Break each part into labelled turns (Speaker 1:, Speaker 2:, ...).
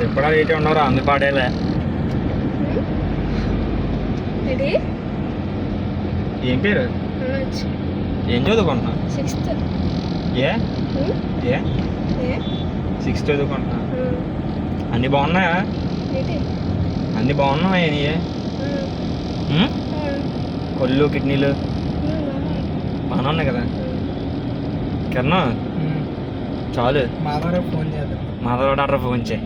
Speaker 1: ఎప్పుడా రేటే ఉండవురా అన్ని పాడేలే. ఏం పేరు? ఏం చదువుకుంటున్నా? ఏ ఏ 6th చదువుకుంటున్నా. అన్నీ బాగున్నాయా? అన్నీ బాగున్నాయా నీ? కొళ్ళు కిడ్నీలు బాగానే ఉన్నాయి కదా? కిరణం చాలు,
Speaker 2: మాధవరావు ఫోన్ చేద్దాం.
Speaker 1: మాధవరావు డాక్టర్ ఫోన్ చేయి.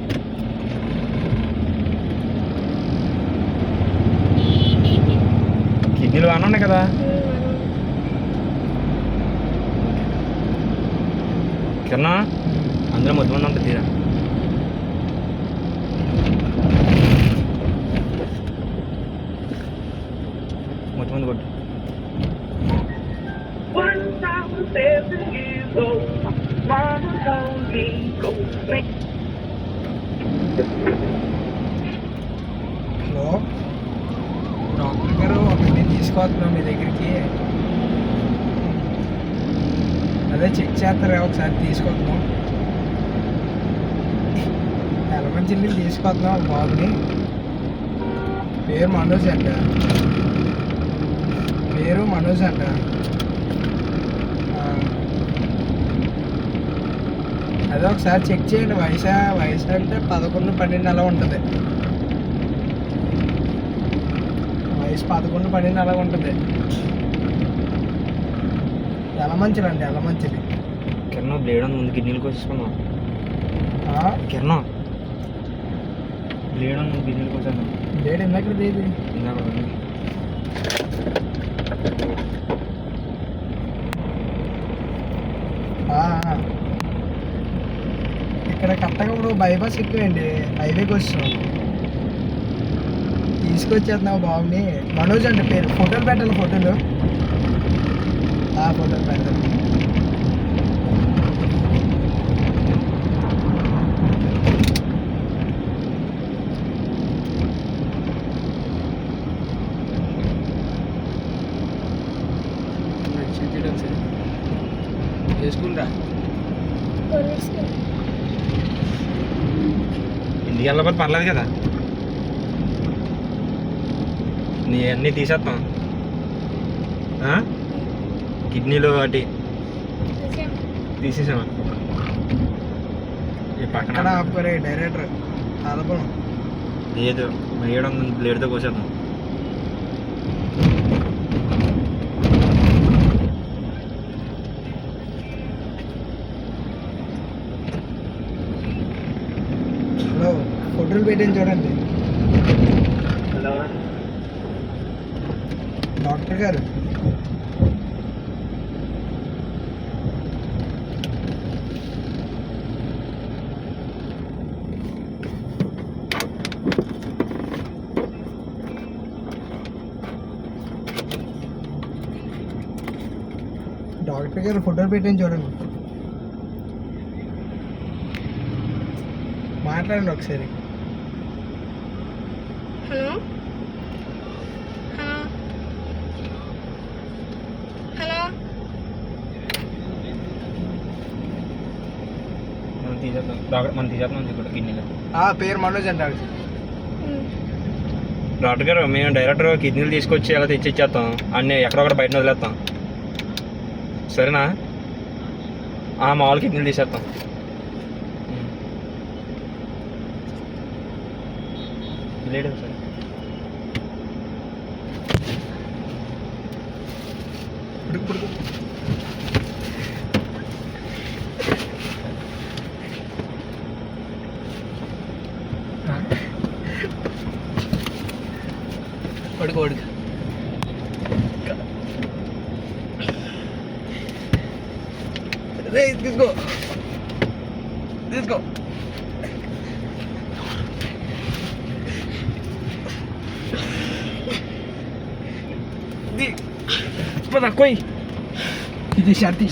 Speaker 1: కిడ్నీలు బాగానే ఉన్నాయి కదా? కిరణం అందులో మొత్తం మంది ఉంటుంది తీరా. మొత్తం మంది కొట్టు.
Speaker 2: హలో డాక్టర్ గారు, ఒకటి తీసుకొస్తున్నాం మీ దగ్గరికి. అదే చెక్ చేస్తారా ఒకసారి? తీసుకొస్తున్నాం. ఎలమంచిల్లి తీసుకొస్తున్నాం బాబుని. పేరు మనోజ్ అంట. అదే ఒకసారి చెక్ చేయండి. వయసు అంటే 11, 12 అలా ఉంటుంది. వయసు 11, 12 అలా ఉంటుంది. ఎలమంచిలండి, ఎలమంచిలి.
Speaker 1: కిరణం బ్లేడ్ ఉంది ముందు కిడ్నీలు కోసేసుకున్నాం. కిరణం బ్లేడ్ ఉంది కిడ్నీలు కోసేద్దాం.
Speaker 2: బ్లేడ్ ఇందాక ఇది ఇక్కడ కరెక్ట్గా ఇప్పుడు బైపాస్ ఎక్కువండి, హైవేకి వస్తున్నాం. తీసుకొచ్చేస్తున్నావు బాబుని. మనోజ్ అంటే పేరు. ఫోటోలు పెట్టాలి, ఫోటోలు పెడతాను. చేసుకుంటా
Speaker 1: ఇంటికి వెళ్ళకపోతే పర్లేదు కదా? నీ అన్నీ తీసేస్తాం. కిడ్నీలు వాటి తీసేసామా? ఈ పక్కన
Speaker 2: ఆపుకోరే డైరెక్టర్ ఆలపడం
Speaker 1: లేదు, వేయడం బ్లేడ్తో కోసేద్దాం.
Speaker 2: హలో, ఫోటోలు పెట్టింది చూడండి.
Speaker 3: హలో
Speaker 2: డాక్టర్ గారు, ఫోటోలు పెట్టింది చూడండి. మాట్లాడండి ఒకసారి.
Speaker 4: హలో హలో
Speaker 1: మనం తీసేద్దాం ఇప్పుడు కిడ్నీలు.
Speaker 2: పేరు మనోజ్ అంటారు.
Speaker 1: డాక్టర్ గారు, మేము డైరెక్టర్ కిడ్నీలు తీసుకొచ్చి అలా తెచ్చి ఇచ్చేస్తాం. అన్నీ ఎక్కడొక్కడ బయట వదిలేస్తాం, సరేనా? మామూలు కిడ్నీలు తీసేస్తాం. లేదు సార్,
Speaker 2: పడుకో. తీసుకో
Speaker 1: कोई
Speaker 2: ఇది సర్ది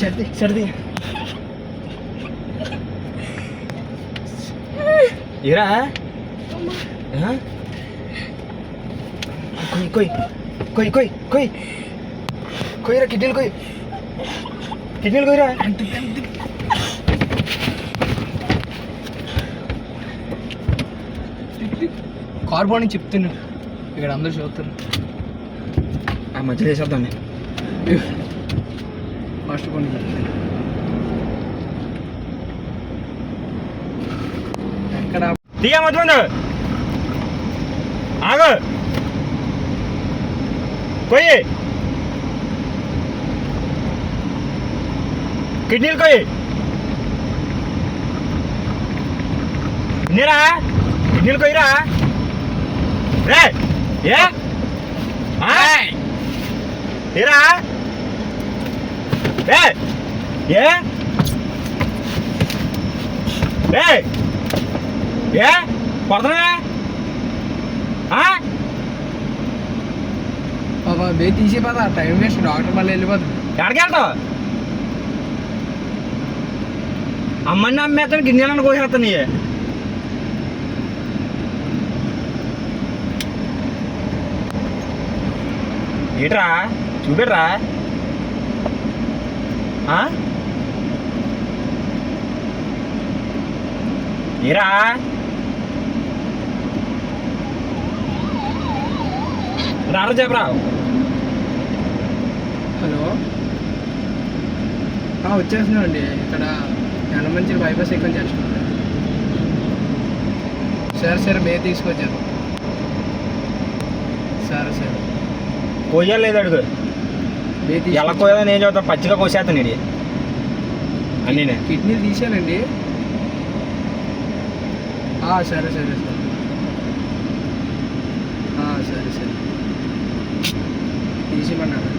Speaker 1: ఇరా कोई रा किडनी कोई रा
Speaker 2: కార్ బాగుంది చెప్తున్నా, ఇక్కడ అందరూ చూస్తున్నారు.
Speaker 1: ఆ మధ్యలో వేసేద్దాండి.
Speaker 2: ఫస్ట్ కొన్ని ఎక్కడ
Speaker 1: తీయ మధ్య ముందు ఆగు కొయ్యి కిడ్నీలు కొయ్యి కిడ్నీరా కిడ్నీలు కొయ్యిరా రే ఏ ఏరా ఏ ఏ ఏ కొడుతున్నా
Speaker 2: బాబా బే తీసిపోతా, టైం వేస్ట్, డాక్టర్ మళ్ళీ వెళ్ళిపోతుంది.
Speaker 1: ఎక్కడికి వెళ్తావు? అమ్మని అమ్మేస్తాను గిన్నెలను కోసేస్తాను నీ ఏట్రా చూపెట్రా ఏరా రారా చెప్పరా.
Speaker 2: హలో వచ్చేస్తున్నామండి, ఇక్కడ యనమంచి బైపాస్ ఎక్కువ చేస్తున్నాం. సరే బే తీసుకొచ్చాను. సరే
Speaker 1: కోయాలి లేదు అడుగు ఎలా కోయాలో నేను చదువుతాను, పచ్చిగా కోసేస్తాను ఇది అన్నీ.
Speaker 2: కిడ్నీలు తీసానండి. సరే సరే తీసిమన్నాను.